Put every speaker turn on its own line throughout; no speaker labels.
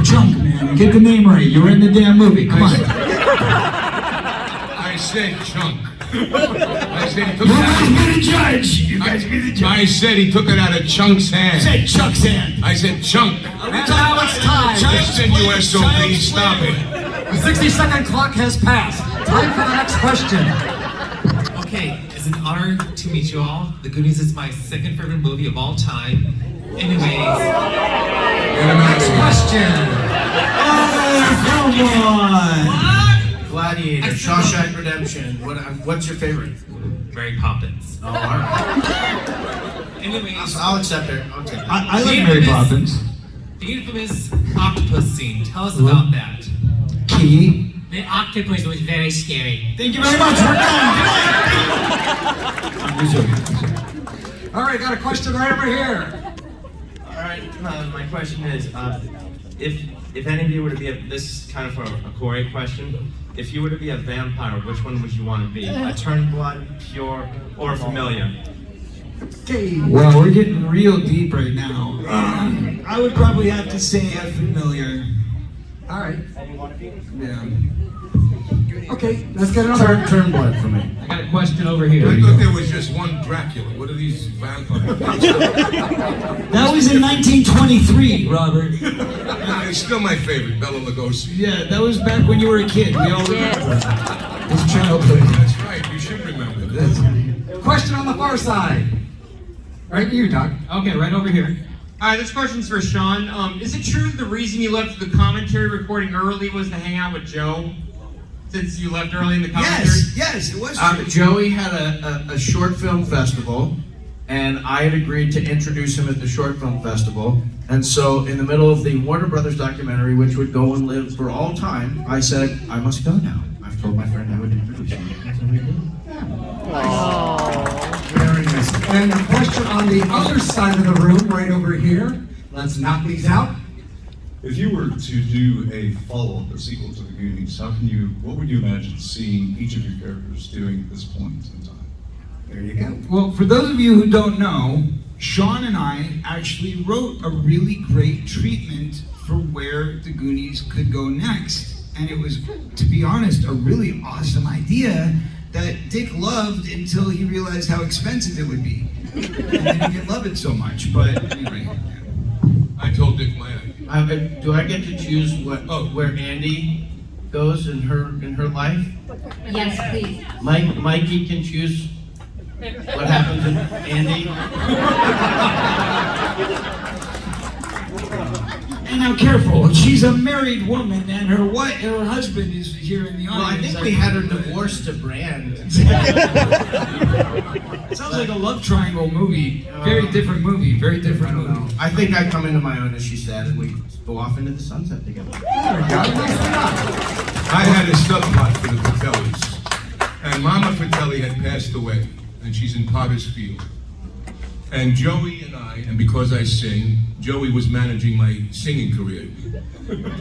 Chunk, man. Get the name right. You were in the damn movie. Come on.
I said Chunk. I said he took
You
it
guys
out.
be the judge. You guys be the judge.
I said he took it out of Chunk's hand.
Said Chuck's hand.
I said Chunk.
And now it's time.
Just NUSOP, stop it.
The 60-second clock has passed. Time for the next question.
Okay, it's an honor to meet you all. The Goonies is my second favorite movie of all time. Anyways,
Next question.
Oh, come on.
Gladiator, Shawshank Redemption. What's your favorite?
Mary Poppins.
Oh, all right.
Anyways,
I'll accept it. I'll take it.
I like Mary Poppins.
the infamous octopus scene. Tell us about that.
Key.
The octopus was very scary.
Thank you very much. We're done. Good night.
All right, got a question right over here.
All right, my question is, if any of you were to be this is kind of a Corey question. If you were to be a vampire, which one would you want to be? A turned blood, pure, or familiar?
Okay.
Well, we're getting real deep right now. I would probably have to say a familiar.
All right.
Yeah.
Okay, let's get another.
Turn blood for me.
I got a question over here.
I thought there was just one Dracula. What are these vampires?
That was in 1923, Robert.
It's still my favorite, Bela Lugosi.
Yeah, that was back when you were a kid. We all remember. His childhood.
That's right, you should remember this.
Question on the far side. Right to you, Doc.
Okay, right over here.
This question's for Sean. Is it true the reason you left the commentary recording early was to hang out with Joe? Since you left early in the commentary?
Yes, it was. Joey had a short film festival, and I had agreed to introduce him at the short film festival. And so, in the middle of the Warner Brothers documentary, which would go and live for all time, I said, I must go now. I've told my friend I would introduce him. That's what we did.
Very nice. And a question on the other side of the room, right over here. Let's knock these out.
If you were to do a follow-up or sequel to the Goonies, what would you imagine seeing each of your characters doing at this point in time?
There you go.
Well, for those of you who don't know, Sean and I actually wrote a really great treatment for where the Goonies could go next. And it was, to be honest, a really awesome idea that Dick loved until he realized how expensive it would be. And then he didn't love it so much, but anyway.
I told Dick my idea.
Do I get to choose where Andy goes in her life?
Yes, please.
Mikey can choose what happens to Andy.
And now careful, she's a married woman and her husband is here in the
Well, I
audience.
think we had her divorced to Brand.
It sounds like a love triangle movie. Very different movie, very different movie.
I think I come into my own, as she said, and we go off into the sunset together.
I had a subplot for the Fratellis. And Mama Fratelli had passed away, and she's in Potter's Field. And Joey and I, and because I sing, Joey was managing my singing career.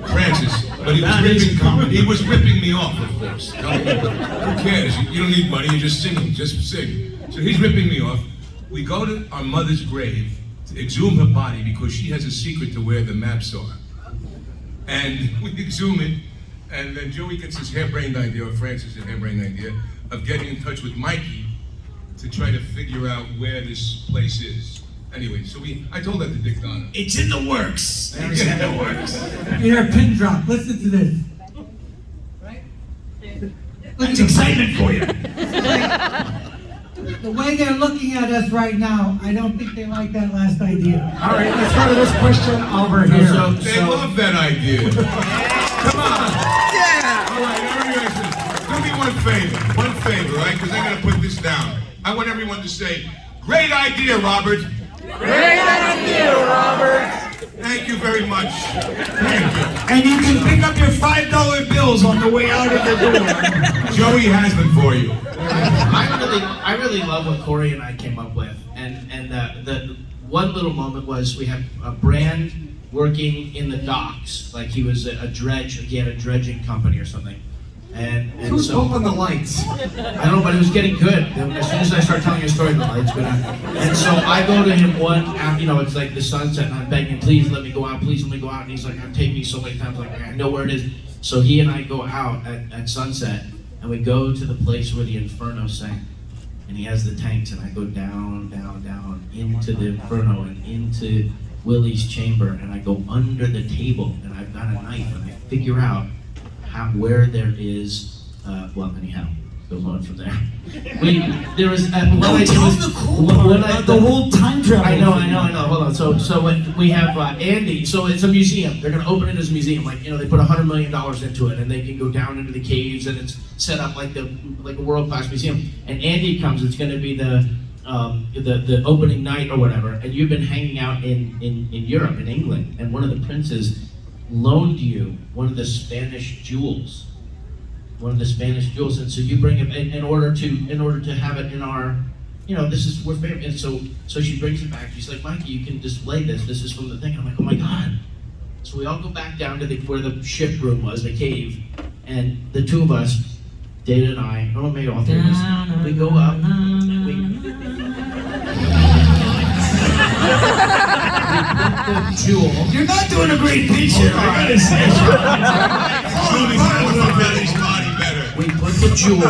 Francis, but he was ripping me off, of course. Who cares? You don't need money, you're just singing, just sing. So he's ripping me off. We go to our mother's grave to exhume her body because she has a secret to where the maps are. And we exhume it, and then Joey gets his harebrained idea, or Francis' harebrained idea, of getting in touch with Mikey to try to figure out where this place is. Anyway, so I told that to Dick Donner.
It's in the works. It's in the works.
Here, pin drop. Listen to this.
That's excitement for you.
The way they're looking at us right now, I don't think they like that last idea.
All right, let's go to this question over here.
They love that idea. Come on. Yeah. All right, everyone, do me one favor, right? Because I gotta put this down. I want everyone to say, "Great idea, Robert."
Great idea, Robert.
Thank you very much. Thank you.
And you can pick up your $5 bills on the way out of the door.
Joey has them for you.
I really love what Corey and I came up with, and the one little moment was we had a Brand working in the docks, like he was a dredge, he had a dredging company or something, And
Who's
so
bumping the lights?
I don't know, but it was getting good. As soon as I start telling a story, the lights go down. And so I go to him it's like the sunset, and I'm begging, please let me go out, please let me go out. And he's like, I've taken you so many times, like I know where it is. So he and I go out at sunset, and we go to the place where the Inferno sang. And he has the tanks, and I go down, down, down into the Inferno and into Willie's chamber, and I go under the table, and I've got a knife, and I figure out where there is, anyhow, goes on from there. There was,
the whole time travel.
I know, hold on. So when we have Andy, so it's a museum. They're gonna open it as a museum. Like, they put $100 million into it, and they can go down into the caves, and it's set up like a world-class museum. And Andy comes, it's gonna be the opening night or whatever, and you've been hanging out in Europe, in England, and one of the princes loaned you one of the Spanish jewels. And so you bring it in order to have it in our, we're famous. And so she brings it back. She's like, Mikey, you can display this. This is from the thing. I'm like, oh my God. So we all go back down to where the ship room was, the cave, and the two of us, Data and I, maybe all three of us, we go up, and we put the jewel.
You're not doing a great pitch here, I gotta say.
We put the jewel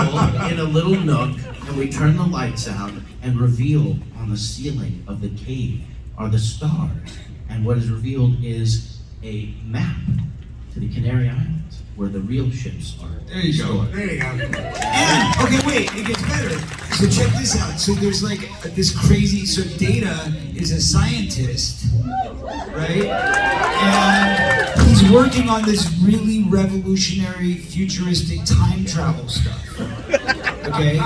in a little nook, and we turn the lights out and reveal on the ceiling of the cave are the stars. And what is revealed is a map to the Canary Islands, where the real ships are.
There you go.
There you go.
And, okay, wait, it gets better. So check this out. So there's like this crazy, so Data is a scientist, right? And he's working on this really revolutionary, futuristic time travel stuff. Okay?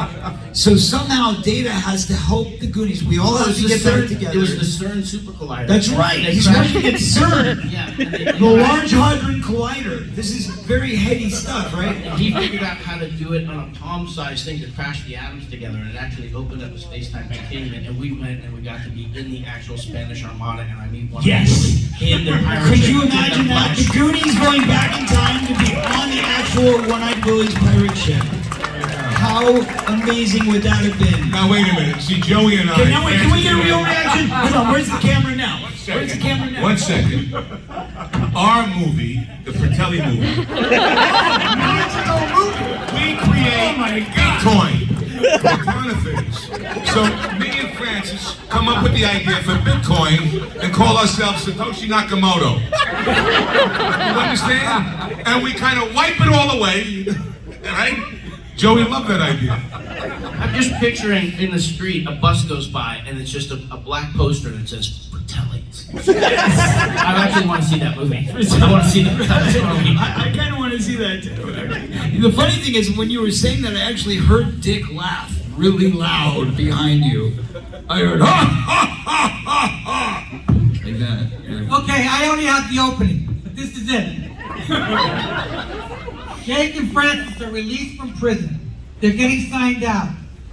So somehow Data has to help the Goonies. We all have to get back together.
It was the CERN Super Collider.
That's right. He's working at CERN.
Yeah.
The Large Hadron Collider. This is very heady stuff, right?
And he figured out how to do it on a palm-sized thing to crash the atoms together, and it actually opened up a space-time continuum. And we went and we got to be in the actual Spanish Armada, and I meet one
Yes.
of them in their pirate
Could
ship,
you
in their
imagine that?
flash.
The Goonies going back in time to be on the actual One-Eyed Willie's pirate ship. How amazing would that have been?
Now wait a minute. See, Joey and I.
Okay, now wait, can we get a real reaction? Hold on, where's the camera now? Where's the camera now?
1 second. Our movie, the Fratelli movie. We create Bitcoin. Counterfeits. So me and Francis come up with the idea for Bitcoin and call ourselves Satoshi Nakamoto. You understand? And we kind of wipe it all away, right? Joey loved that idea.
I'm just picturing in the street, a bus goes by, and it's just a black poster that says Fratellis. I actually want to see that movie. I want to see that movie.
I kind of want to see that too. The funny thing is, when you were saying that, I actually heard Dick laugh really loud behind you. I heard, ha, ha, ha, ha, ha. Like that. Yeah.
Okay, I only have the opening, but this is it. Jake and Francis are released from prison. They're getting signed out.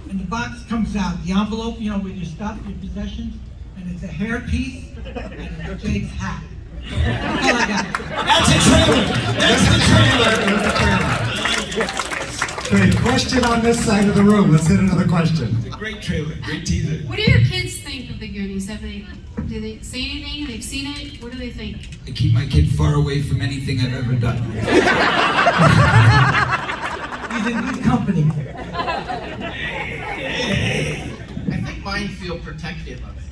And the box comes out. The envelope, with your stuff, your possessions, and it's a hair piece and it's Jake's hat. That's all I got.
That's a trailer.
Great question on this side of the room. Let's hit another question.
It's a great trailer. Great teaser.
What do your kids think of the Goonies? Do they say anything? They've seen it? What do they think?
I keep my kid far away from anything I've ever done.
He's in good company.
I think mine feel protective of it.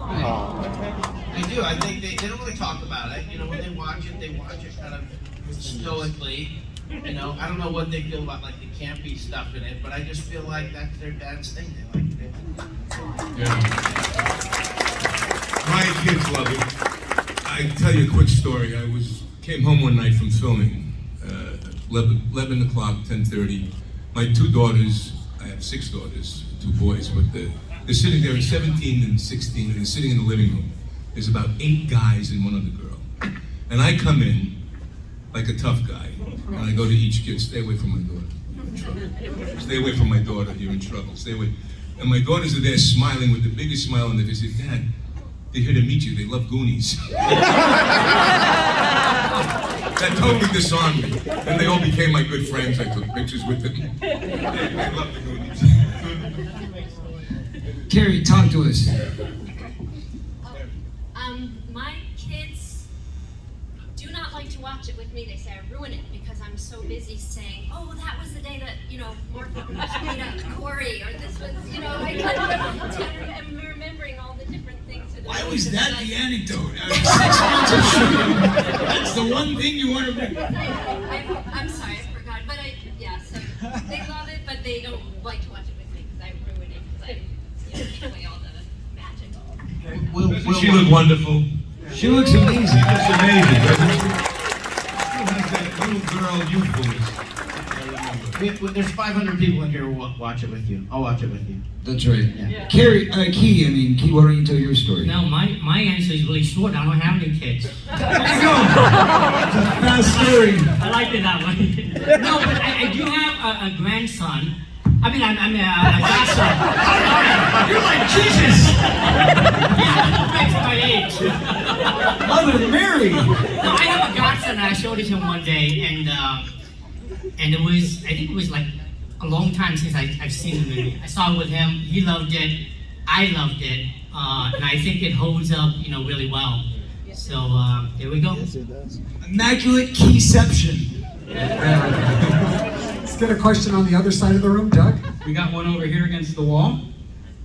I do. I think they don't really talk about it. When they watch it kind of stoically. I don't know what they feel about like the campy stuff in it, but I just feel like that's their dad's thing. They like it.
Yeah. My kids love it. I tell you a quick story. I came home one night from filming, 11 o'clock, 10:30. My two daughters, I have 6 daughters, 2 boys, but they're sitting there at 17 and 16, and they're sitting in the living room. There's about 8 guys and 1 other girl. And I come in like a tough guy, and I go to each kid, stay away from my daughter, you're in trouble. Stay away from my daughter, you're in trouble. Stay away. And my daughters are there smiling with the biggest smile on their face. They say, Dad, they're here to meet you. They love Goonies. that totally disarmed me. And they all became my good friends. I took pictures with them. They love the Goonies.
Carrie, talk to us.
My kids do not like to watch it with me. They say I ruin it because I'm so busy saying, oh, that was the day that, Martha made up Corey, or this was, I am remembering all the different things.
Why was that the anecdote? 6 months of shooting. That's the one thing you want to bring.
I'm sorry, I forgot. But so they love it, but they don't like to watch it with me because I ruin it, because I give away all the magic.
Doesn't she look wonderful?
She looks amazing.
She looks amazing, doesn't she? She has that little girl youthfulness.
There's 500 people in here who will watch it with you. I'll watch it with you.
That's right. Yeah. Carrie, Key, why don't you tell your story?
No, my answer is really short. I don't have any kids.
Fast story.
I like it that way. No, but I do have a grandson. I'm a godson.
You're like Jesus.
That's my age.
Mother Mary.
No, I have a godson. I showed it to him one day, and it was, I think it was like a long time since I've seen the movie. I saw it with him. He loved it. I loved it, and I think it holds up, really well. So there we go.
Yes, it does.
Immaculate keyception.
Let's get a question on the other side of the room, Doug.
We got one over here against the wall.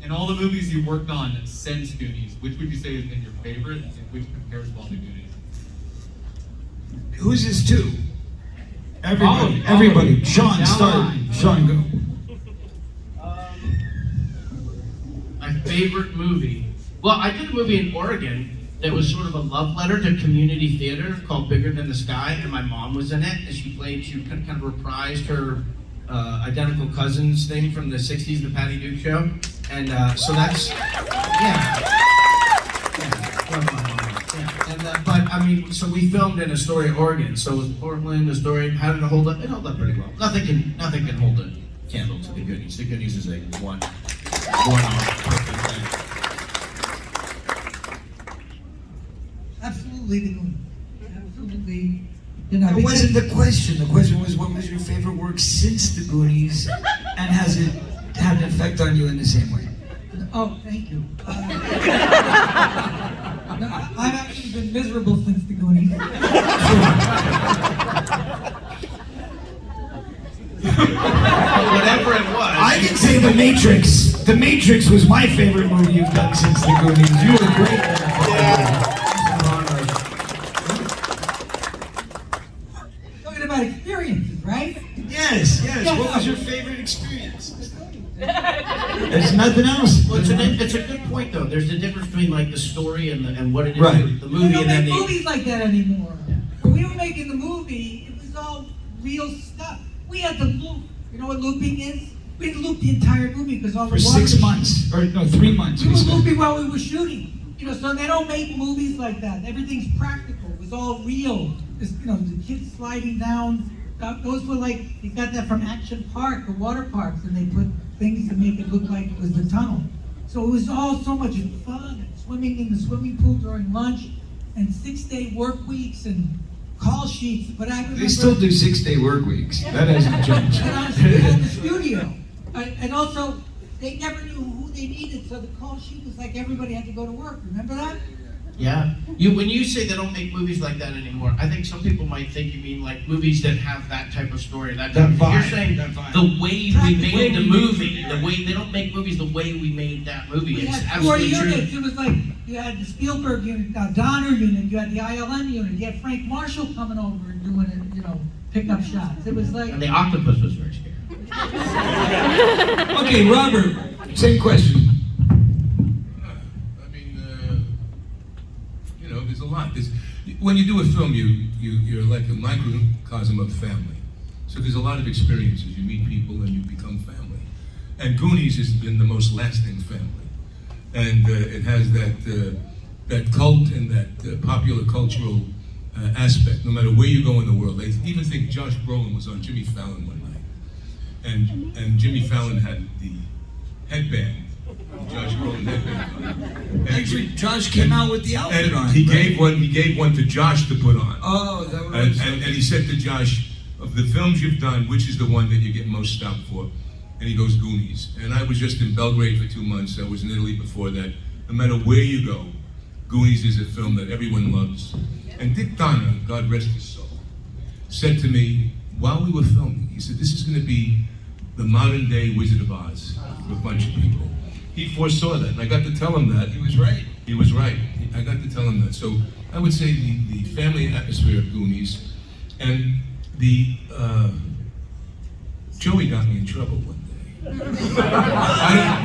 And all the movies you've worked on since Goonies, which would you say has been your favorite, and which compares well to Goonies?
Who's this to? Everybody.
All
Everybody.
of them.
Sean,
Down
start.
the line.
Sean, go.
My favorite movie. Well, I did a movie in Oregon that was sort of a love letter to community theater called Bigger Than the Sky, and my mom was in it, and she kind of reprised her identical cousins thing from the 60s, the Patty Duke show. And so that's, love my mom. Yeah. And, so we filmed in Astoria, Oregon. So with Portland, Astoria, how did it hold up? It held up pretty well. Nothing can hold a candle to the Goonies. The Goonies is a one-off perfect thing.
Absolutely the Goonies. Absolutely.
It wasn't the question. The question was, what was your favorite work since the Goonies, and has it had an effect on you in the same way?
Oh, thank you. No, I've actually been miserable since the Goonies.
Whatever it was.
I can say The Matrix. The Matrix was my favorite movie you've done since the Goonies. You were great.
Talking about experiences, right?
Yes. What was your favorite experience? There's nothing else.
Well, it's a good point though. There's a difference between like the story and what it is,
Right.
the movie,
We don't
and then
make
the.
movies like that anymore. When we were making the movie, it was all real stuff. We had to loop. You know what looping is? We had to loop the entire movie because all the
For
water
6
was-
months, or no, 3 months.
We
we
were
spent.
looping while we were shooting. So they don't make movies like that. Everything's practical. It was all real. It's, the kids sliding down. Those were like, they got that from Action Park, the water parks, and they put things to make it look like it was the tunnel. So it was all so much fun, and swimming in the swimming pool during lunch, and 6-day work weeks, and call sheets. But I remember,
They still do 6-day work weeks. That hasn't changed.
and I was at the studio. And also, they never knew who they needed, so the call sheet was like everybody had to go to work. Remember that?
Yeah. When you say they don't make movies like that anymore, I think some people might think you mean like movies that have that type of story. That
vibe,
you're saying
that vibe.
the way we made the movie, the way they don't make movies the way we made that movie.
We
It's
had 40
absolutely true.
units. It was like you had the Spielberg unit, the Donner unit, you had the ILM unit, you had Frank Marshall coming over and doing it, picking up shots. It was like,
And the octopus was very scary.
Okay, Robert, same question.
There's a lot. When you do a film, you're like a microcosm of family. So there's a lot of experiences. You meet people and you become family. And Goonies has been the most lasting family. And it has that cult and that popular cultural aspect, no matter where you go in the world. They even think Josh Brolin was on Jimmy Fallon one night. And Jimmy Fallon had the headband Josh Brolin had been.
Actually, Josh came out with the outfit
And
on.
he
right?
gave one to Josh to put on.
Oh, is that what it
And,
was?
and he said to Josh, of the films you've done, which is the one that you get most stopped for? And he goes, Goonies. And I was just in Belgrade for 2 months. I was in Italy before that. No matter where you go, Goonies is a film that everyone loves. And Dick Donner, God rest his soul, said to me while we were filming, he said, this is going to be the modern day Wizard of Oz for a bunch of people. He foresaw that, and I got to tell him that.
He was right.
He was right. I got to tell him that. So I would say the family atmosphere of Goonies, and the Joey got me in trouble one day.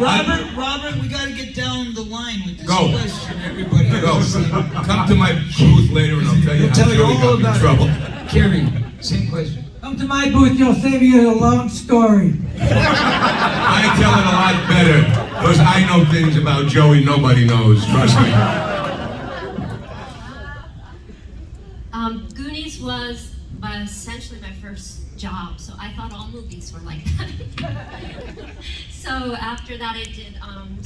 Robert, we got to get down the line with this
Go.
question. Everybody else.
Go. Come to my booth later, and I'll tell you how Joey got me in trouble.
Carrie, same question.
Come to my booth, you'll save you a long story.
I tell it a lot better, because I know things about Joey nobody knows, trust me.
Goonies was essentially my first job, so I thought all movies were like that. So after that I did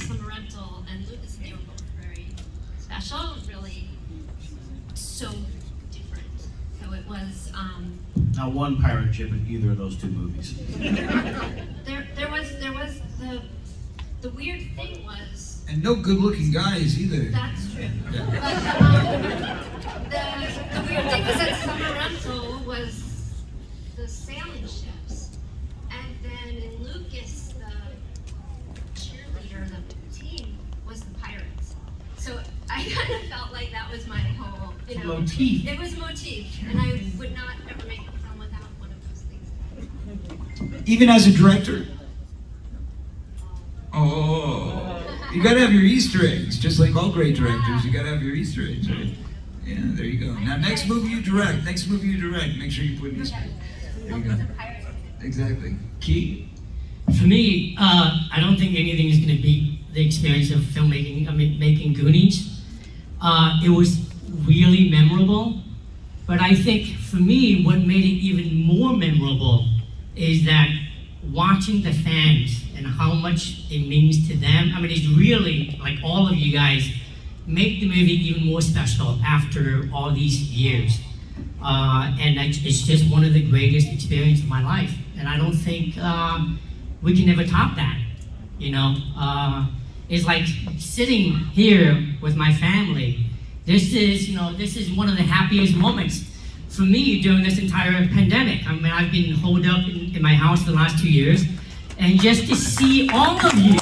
Summer Rental and Lucas, and they were both very special, really so different. So it was,
Not one pirate ship in either of those two movies.
there was the weird thing was,
And no good-looking guys either.
that's true.
Yeah.
But the weird thing was that Summer Rental was the sailing ships, and then in Lucas, the cheerleader of the team was the pirates. So I kind of felt like that was my whole,
Motif.
It was a motif, and I would not ever make a film without one of those things.
Even as a director? Oh, you gotta have your Easter eggs, just like all great directors. You gotta have your Easter eggs, right? Yeah, there you go. Now, next movie you direct, make sure you put an Easter egg. There you go. Exactly. Key?
For me, I don't think anything is going to beat the experience of filmmaking. I mean, making Goonies. It was really memorable, but I think for me, what made it even more memorable is that watching the fans and how much it means to them. I mean, it's really, like all of you guys, make the movie even more special after all these years. And it's just one of the greatest experiences of my life. And I don't think we can ever top that, It's like sitting here with my family. This is one of the happiest moments for me during this entire pandemic. I mean, I've been holed up in my house for the last 2 years, and just to see all of you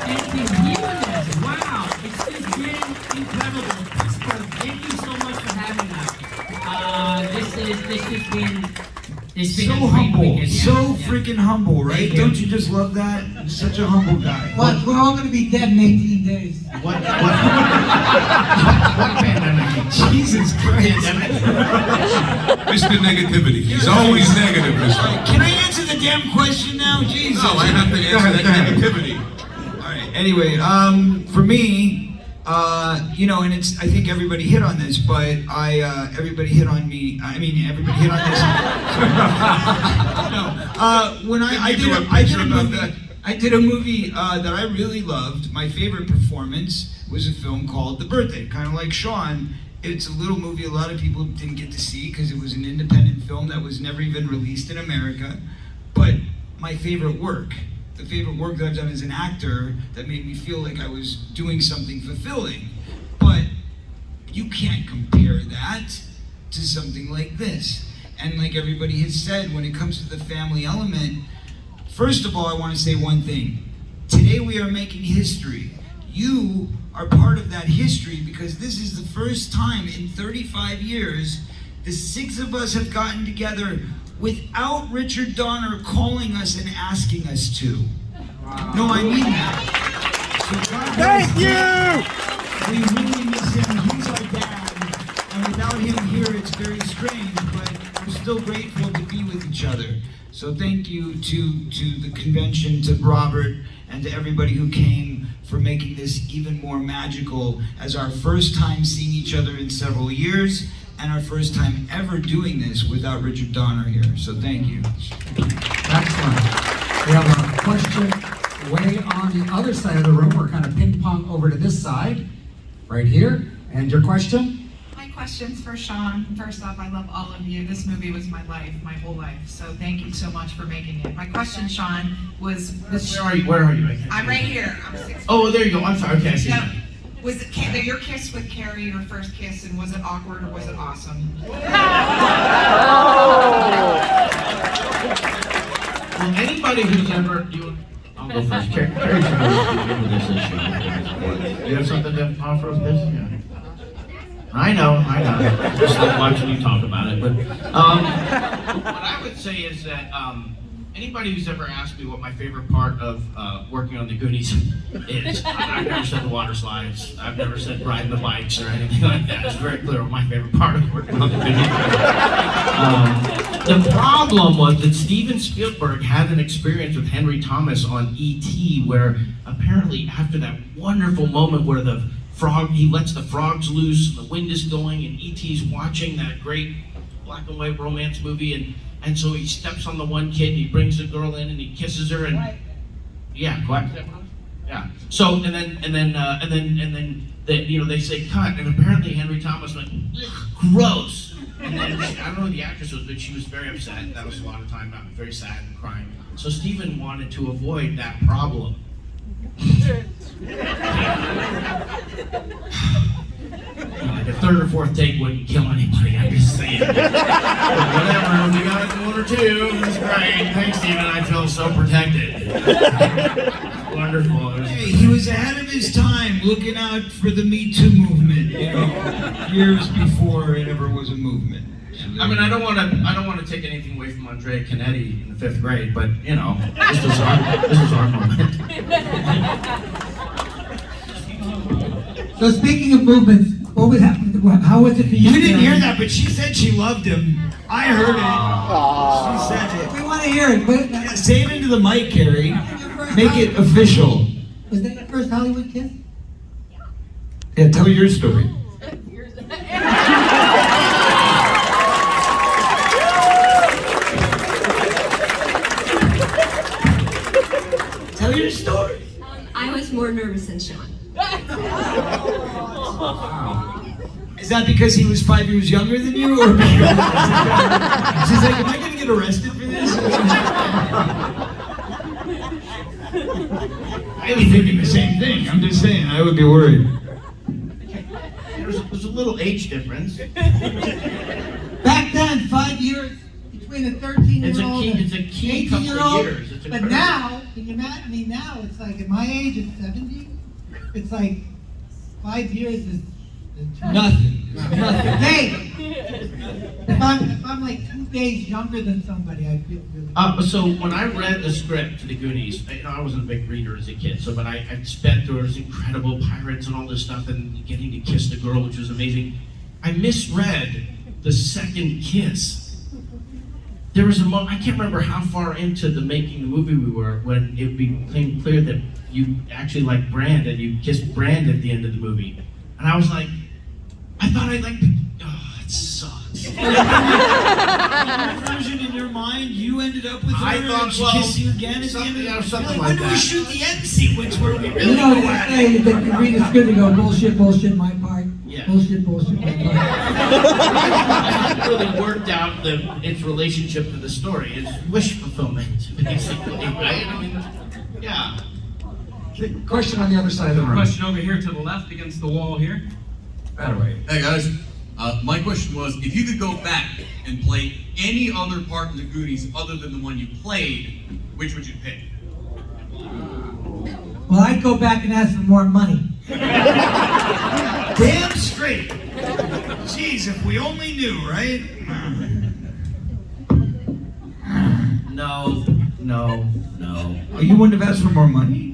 and to hear this, wow, it's just been incredible. Pittsburgh, thank you so much for having us. It's been
So
a great
humble,
weekend.
so freaking humble, right?
Thank you.
Don't you just love that? You're such a humble guy.
What? We're all gonna be dead in 18 days.
What pandemic?
Jesus Christ.
Mr. Negativity. He's always negative, Mr.
Can I answer the damn question now? Jesus.
No, I have to answer that negativity.
All right. Anyway, for me, and I think everybody hit on this, but everybody hit on me. I mean, everybody hit on this. No, when I did a movie that I really loved. My favorite performance was a film called The Birthday, kind of like Sean. It's a little movie a lot of people didn't get to see because it was an independent film that was never even released in America. But my favorite work, the favorite work that I've done as an actor that made me feel like I was doing something fulfilling. But you can't compare that to something like this. And like everybody has said, when it comes to the family element, first of all, I want to say one thing. Today we are making history. You are part of that history because this is the first time in 35 years the 6 of us have gotten together without Richard Donner calling us and asking us to. Wow. No, I mean that. So thank you! We really miss him. He's our dad. And without him here, it's very strange, but we're still grateful to be with each other. So thank you to the convention, to Robert, and to everybody who came for making this even more magical as our first time seeing each other in several years and our first time ever doing this without Richard Donner here. So thank you.
Excellent. We have a question way on the other side of the room. We're kind of ping pong over to this side, right here. And your question?
My question's for Sean. First off, I love all of you. This movie was my life, my whole life. So thank you so much for making it. My question, Sean, was
Where are you? Where are you?
I'm right here. I'm 6.
Oh, there you go. I'm sorry. Okay, I see.
Yeah. Was it your kiss with Carrie, your first kiss, and was it awkward or was it awesome?
Well, anybody who's ever I'll go first. Carrie's going to into this issue. You have something to offer of this? Yeah. I know. Just like watching you talk about it. But what I would say is that anybody who's ever asked me what my favorite part of working on the Goonies is, I've never said the water slides. I've never said riding the bikes or anything like that. It's very clear what my favorite part of working on the Goonies is. The problem was that Steven Spielberg had an experience with Henry Thomas on E.T. where apparently after that wonderful moment where he lets the frogs loose, and the wind is going, and E.T.'s watching that great black and white romance movie, and so he steps on the one kid, and he brings the girl in, and he kisses her, and yeah, quack. Yeah. So and then they say cut, and apparently Henry Thomas went gross, and then I don't know who the actress was, but she was very upset. That was a lot of time, very sad and crying. So Steven wanted to avoid that problem. Like a third or fourth take wouldn't kill anybody, I'm just saying. But whatever, we got it to 1 or 2. That's great. Thanks, Steven. I feel so protected. Wonderful.
Hey, he was ahead of his time, looking out for the Me Too movement, years before it ever was a movement.
I mean, I don't want to take anything away from Andrea Canetti in the 5th grade, but this was our moment.
So speaking of movements, what was happening? How was it for you?
You didn't hear that, but she said she loved him. I heard it. She said it.
We want to hear it. But,
yeah, say it into the mic, Carrie. Make it official.
Was that your first Hollywood kiss?
Yeah, tell your story. Tell your story.
I was more nervous than Sean.
Is that because he was 5 years younger than you, or because she's like, am I going to get arrested for this? I'd be thinking the same thing. I'm just saying, I would be worried.
There's a little age difference.
Back then, 5 years between a 13-year-old and
it's a key
18-year-old.
years.
But now, can you imagine? I mean, now it's like at my age, at 70, it's like 5 years is
nothing.
Hey, if I'm like 2 days younger than somebody, I feel really.
So when I read the script to the Goonies, I wasn't a big reader as a kid, but I spent there was incredible pirates and all this stuff, and getting to kiss the girl, which was amazing. I misread the second kiss. There was a moment, I can't remember how far into the making the movie we were when it became clear that you actually liked Brand and you kissed Brand at the end of the movie. And I was like, I thought I liked, it sucks.
Version in your mind, you ended up with her
I thought,
and she
well,
kissed you again at the end of the
something
when
like
do we
that.
shoot the end sequence where we really
You know,
go
they
at
say
it?
that you read the script and go, bullshit, bullshit, my part.
Yeah.
Bullshit, bullshit, my part.
It really worked out its relationship to the story. It's wish fulfillment, basically, right? I mean, yeah.
Question on the other side of the room.
Question over here to the left against the wall here.
That way.
Hey guys, my question was, if you could go back and play any other part in the Goonies other than the one you played, which would you pick?
Well, I'd go back and ask for more money.
Damn straight. Jeez, if we only knew, right?
No.
Oh, you wouldn't have asked for more money?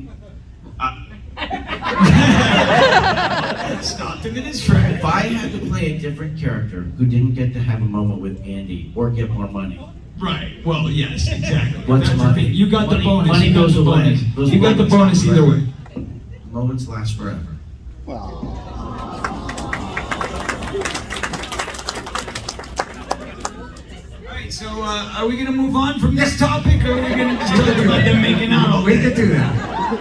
Stopped him in his tracks.
If I had to play a different character who didn't get to have a moment with Andy or get more money.
Right. Well, yes, exactly.
What's
That's
money?
the thing. You got the bonus.
Money
You got
goes
the
away.
bonus.
Those
You got the
moments
bonus
last
either
forever.
way.
Moments last forever.
Alright, so are we going to move on from this topic, or are we going to just talk about them making out?
We could do that.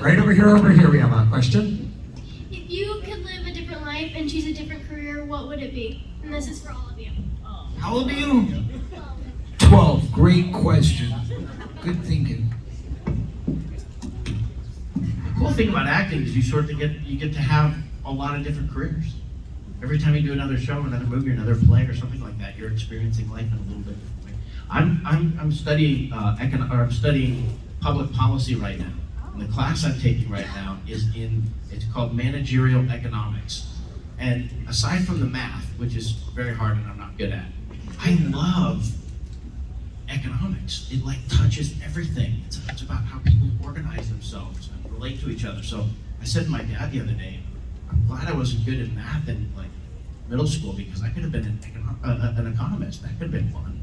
Right over here we have a question.
If you could live a different life and choose a different career, what would it be? And this is for all of you.
How old are you? 12. Great question. Good thinking.
The cool thing about acting is you get to have a lot of different careers. Every time you do another show, another movie, another play, or something like that, you're experiencing life in a little bit different way. I'm studying I'm studying public policy right now. And the class I'm taking right now it's called managerial economics. And aside from the math, which is very hard and I'm not good at, I love economics. It like touches everything. It's about how people organize themselves and relate to each other. So I said to my dad the other day, I'm glad I wasn't good in math in like middle school because I could have been an economist. That could have been fun.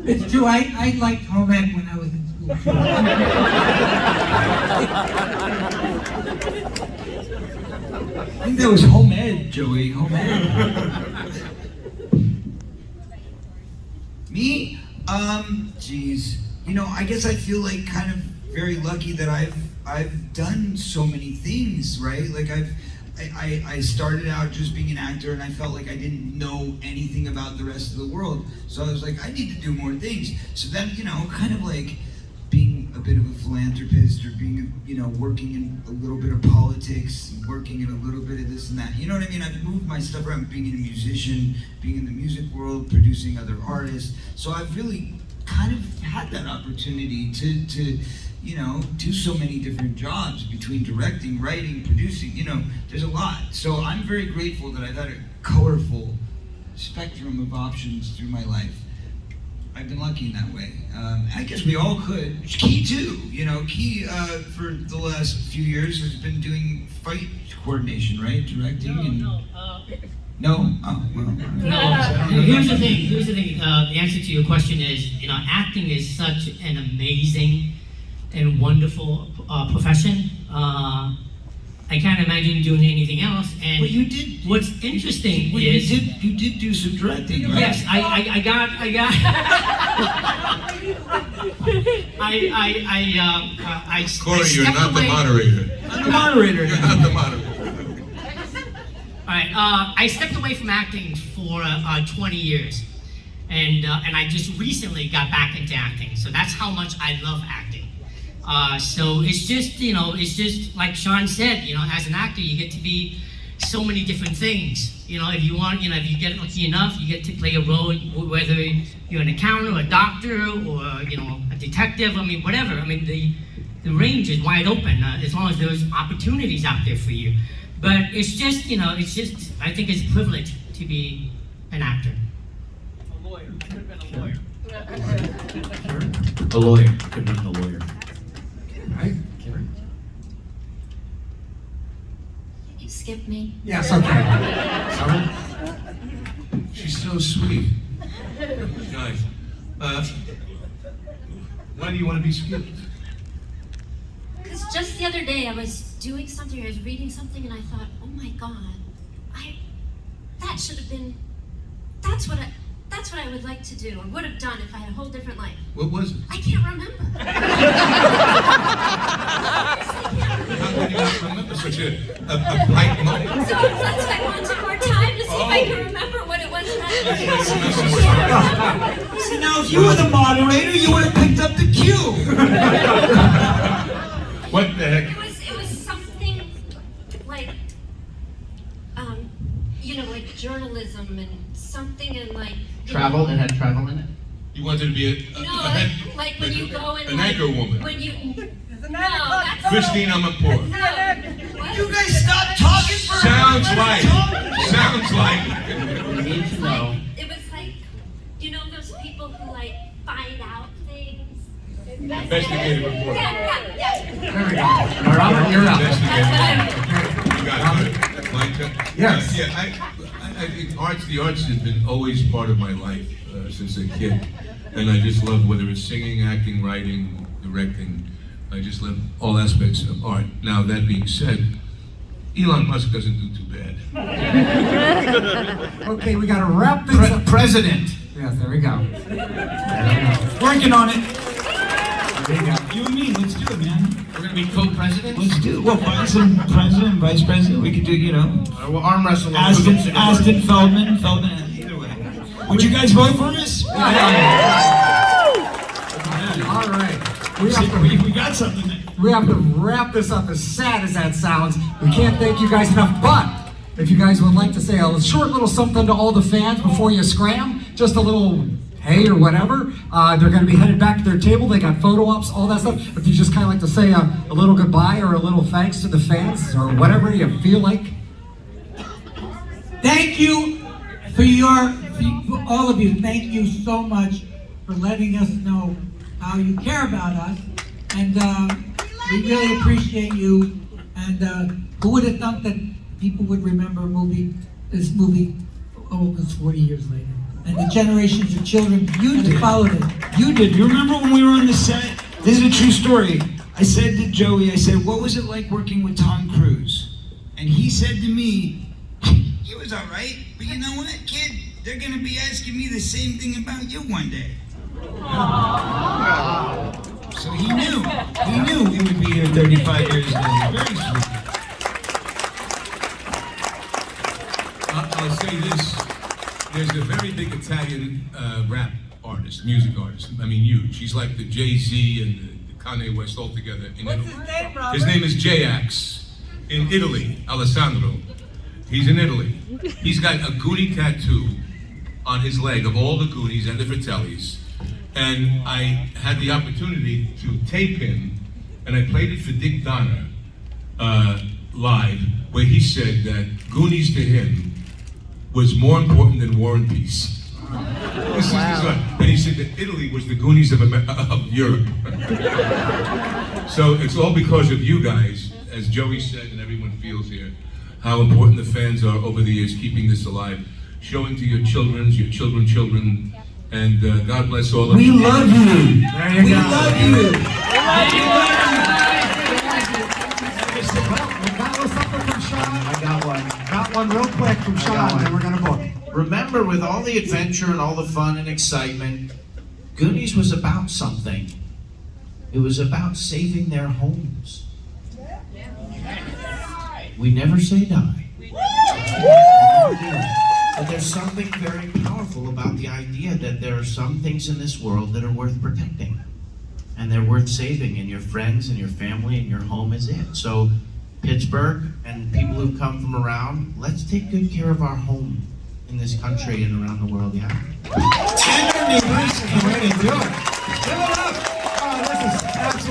It's true, I liked home ec when I was in school.
I think that was home ed, Joey. Home ed. Me? Geez. You know, I guess I feel like kind of very lucky that I've done so many things, right? Like I started out just being an actor and I felt like I didn't know anything about the rest of the world. So I was like, I need to do more things. So then, you know, kind of like being a bit of a philanthropist or being, you know, working in a little bit of politics, working in a little bit of this and that. You know what I mean? I've moved my stuff around, being a musician, being in the music world, producing other artists. So I've really kind of had that opportunity to you know, do so many different jobs between directing, writing, producing, you know, there's a lot. So I'm very grateful that I've had a colorful spectrum of options through my life. I've been lucky in that way. I guess we all could. Key too, you know, Key for the last few years has been doing fight coordination, right? Directing No? Oh, well.
No. Here's the thing. The answer to your question is, you know, acting is such an amazing and wonderful profession. I can't imagine doing anything else. And
but you did.
What's interesting is
you did do some directing, right?
Yes, I got.
Corey, you're not the moderator.
I'm the moderator.
You're not the moderator.
All right, I stepped away from acting for 20 years, and I just recently got back into acting. So that's how much I love acting. So it's just, you know, it's just like Sean said, you know, as an actor, you get to be so many different things. You know, if you want, you know, if you get lucky enough, you get to play a role, whether you're an accountant or a doctor or, you know, a detective, I mean, whatever. I mean, the range is wide open as long as there's opportunities out there for you. But it's just, you know, it's just, I think it's a privilege to be an actor.
A lawyer. Could have been a lawyer. A lawyer. Could have been a lawyer.
Right, Karen?
You skipped me.
Yes, okay. Sorry?
She's so sweet. Nice. Why do you want to be skipped?
Because just the other day I was doing something, I was reading something, and I thought, oh my God, that should have been, that's what I would like to do, or would have done if I had a whole different life.
What was it?
I can't remember.
How can you not remember such a bright moment?
So that's why I wanted more time to see if I can remember what it was that I
See, now if you were the moderator, you would have picked up the cue.
What the heck?
It was something like, you know, like journalism and something in like
Travel. It had travel in it.
You wanted to be
like when you go and
an anchor woman.
When you that's
Christine Amanpour.
You guys stop talking for
Sounds like.
You need to know.
It was like, you know, those people who like find out things.
Investigative report.
Yeah.
There we go. Robert, you're up.
You got it. Micah?
Yes.
Yeah, I think the arts has been always part of my life since a kid. And I just love whether it's singing, acting, writing, directing. I just love all aspects of art. Now, that being said, Elon Musk doesn't do too bad.
Okay, we got to wrap things up.
President.
Yes, there we go.
Working on it. You and me, let's do it, man.
We're gonna be co-presidents.
Let's do it. Well, president, vice president. We could do,
We'll arm wrestle.
Aston Feldman, either way. Would you guys vote for us?
All right.
We got something.
We have to wrap this up, as sad as that sounds. We can't thank you guys enough, but if you guys would like to say a short little something to all the fans before you scram, just a little hey or whatever, they're going to be headed back to their table. They got photo ops, all that stuff. If you just kind of like to say a little goodbye or a little thanks to the fans or whatever you feel like.
Thank you for all of you. Thank you so much for letting us know how you care about us. And we really appreciate you. And who would have thought that people would remember this movie almost 40 years later? And the generations of children that followed it.
You did. You remember when we were on the set? This is a true story. I said to Joey, what was it like working with Tom Cruise? And he said to me, he was all right, but you know what, kid? They're going to be asking me the same thing about you one day. So he knew we would be here 35 years later. Very sweet.
I'll say this. There's a very big Italian rap artist, music artist. I mean, huge. He's like the Jay-Z and the Kanye West all together in Italy.
What's his name, Robert?
His name is J-Ax. In Italy, Alessandro. He's in Italy. He's got a Goonie tattoo on his leg of all the Goonies and the Fratellis. And I had the opportunity to tape him, and I played it for Dick Donner live, where he said that Goonies to him was more important than War and Peace. And he said that Italy was the Goonies of Europe. So it's all because of you guys, as Joey said and everyone feels here, how important the fans are over the years, keeping this alive, showing to your children, and God bless all of you.
We love you.
There you go.
Love you.
I got one.
Got one real quick from Sean, and we're going to book.
Remember, with all the adventure and all the fun and excitement, Goonies was about something. It was about saving their homes. We never say die. But there's something very powerful about the idea that there are some things in this world that are worth protecting. And they're worth saving, and your friends and your family and your home is it. So Pittsburgh and people who come from around, let's take good care of our home in this country and around the world, yeah?
Tender neighbors is the way to do it. Give it up. Oh, this is absolutely